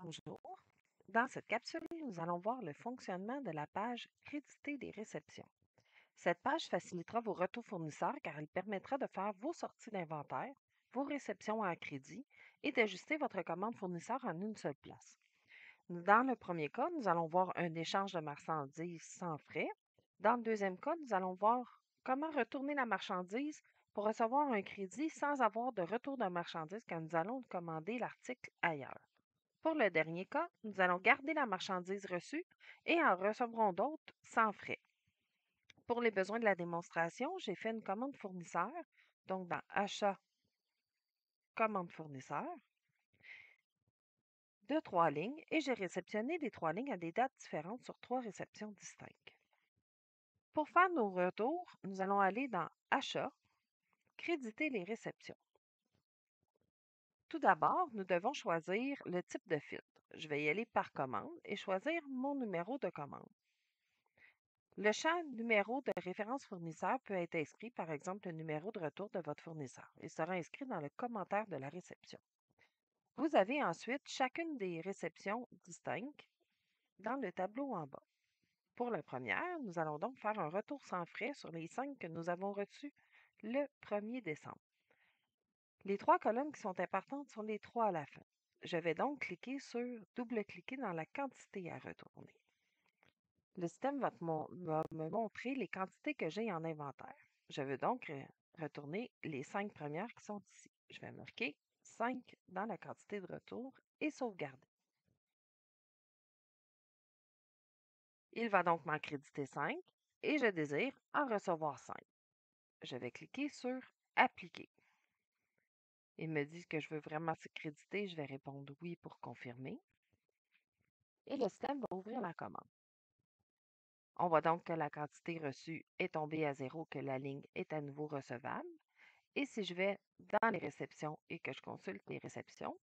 Bonjour. Dans cette capsule, nous allons voir le fonctionnement de la page Créditer des réceptions. Cette page facilitera vos retours fournisseurs car elle permettra de faire vos sorties d'inventaire, vos réceptions en crédit et d'ajuster votre commande fournisseur en une seule place. Dans le premier cas, nous allons voir un échange de marchandises sans frais. Dans le deuxième cas, nous allons voir comment retourner la marchandise pour recevoir un crédit sans avoir de retour de marchandise quand nous allons commander l'article ailleurs. Pour le dernier cas, nous allons garder la marchandise reçue et en recevrons d'autres sans frais. Pour les besoins de la démonstration, j'ai fait une commande fournisseur, donc dans Achat, commande fournisseur, de 3 lignes et j'ai réceptionné les 3 lignes à des dates différentes sur 3 réceptions distinctes. Pour faire nos retours, nous allons aller dans Achat, créditer les réceptions. Tout d'abord, nous devons choisir le type de filtre. Je vais y aller par commande et choisir mon numéro de commande. Le champ numéro de référence fournisseur peut être inscrit, par exemple, le numéro de retour de votre fournisseur. Il sera inscrit dans le commentaire de la réception. Vous avez ensuite chacune des réceptions distinctes dans le tableau en bas. Pour la première, nous allons donc faire un retour sans frais sur les 5 que nous avons reçus le 1er décembre. Les 3 colonnes qui sont importantes sont les 3 à la fin. Je vais donc double-cliquer dans la quantité à retourner. Le système va me montrer les quantités que j'ai en inventaire. Je veux donc retourner les 5 premières qui sont ici. Je vais marquer 5 dans la quantité de retour et sauvegarder. Il va donc m'en créditer 5 et je désire en recevoir 5. Je vais cliquer sur Appliquer. Il me dit que je veux vraiment se créditer. Je vais répondre oui pour confirmer. Et le système va ouvrir la commande. On voit donc que la quantité reçue est tombée à 0, que la ligne est à nouveau recevable. Et si je vais dans les réceptions et que je consulte les réceptions,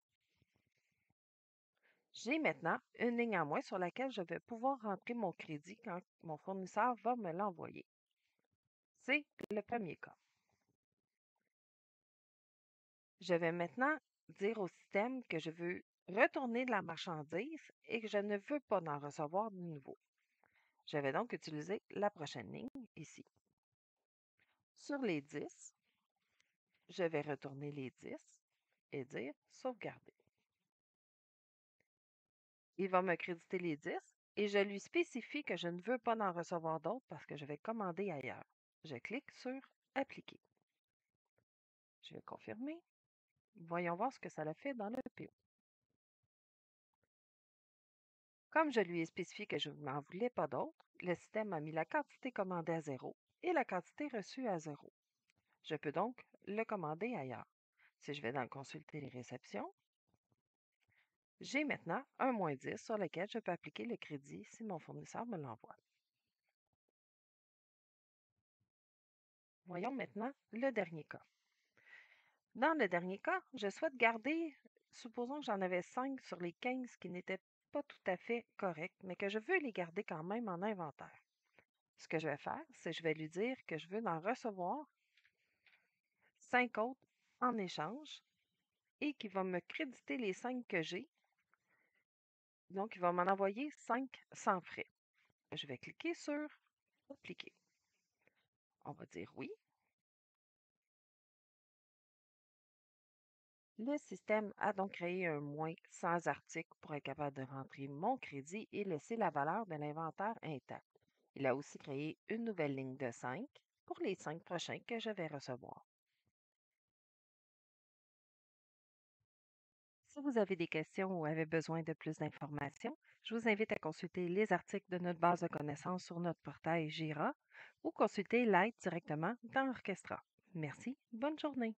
j'ai maintenant une ligne en moins sur laquelle je vais pouvoir rentrer mon crédit quand mon fournisseur va me l'envoyer. C'est le premier cas. Je vais maintenant dire au système que je veux retourner de la marchandise et que je ne veux pas en recevoir de nouveau. Je vais donc utiliser la prochaine ligne ici. Sur les 10, je vais retourner les 10 et dire sauvegarder. Il va me créditer les 10 et je lui spécifie que je ne veux pas en recevoir d'autres parce que je vais commander ailleurs. Je clique sur Appliquer. Je vais confirmer. Voyons voir ce que ça a fait dans le PO. Comme je lui ai spécifié que je n'en voulais pas d'autres, le système a mis la quantité commandée à 0 et la quantité reçue à 0. Je peux donc le commander ailleurs. Si je vais dans Consulter les réceptions, j'ai maintenant un -10 sur lequel je peux appliquer le crédit si mon fournisseur me l'envoie. Voyons maintenant le dernier cas. Dans le dernier cas, je souhaite garder, supposons que j'en avais 5 sur les 15 qui n'étaient pas tout à fait corrects, mais que je veux les garder quand même en inventaire. Ce que je vais faire, c'est que je vais lui dire que je veux en recevoir 5 autres en échange et qu'il va me créditer les 5 que j'ai. Donc, il va m'en envoyer 5 sans frais. Je vais cliquer sur Appliquer. On va dire oui. Le système a donc créé un moins sans article pour être capable de rentrer mon crédit et laisser la valeur de l'inventaire intacte. Il a aussi créé une nouvelle ligne de 5 pour les 5 prochains que je vais recevoir. Si vous avez des questions ou avez besoin de plus d'informations, je vous invite à consulter les articles de notre base de connaissances sur notre portail Jira ou consulter l'aide directement dans Orchestra. Merci, bonne journée.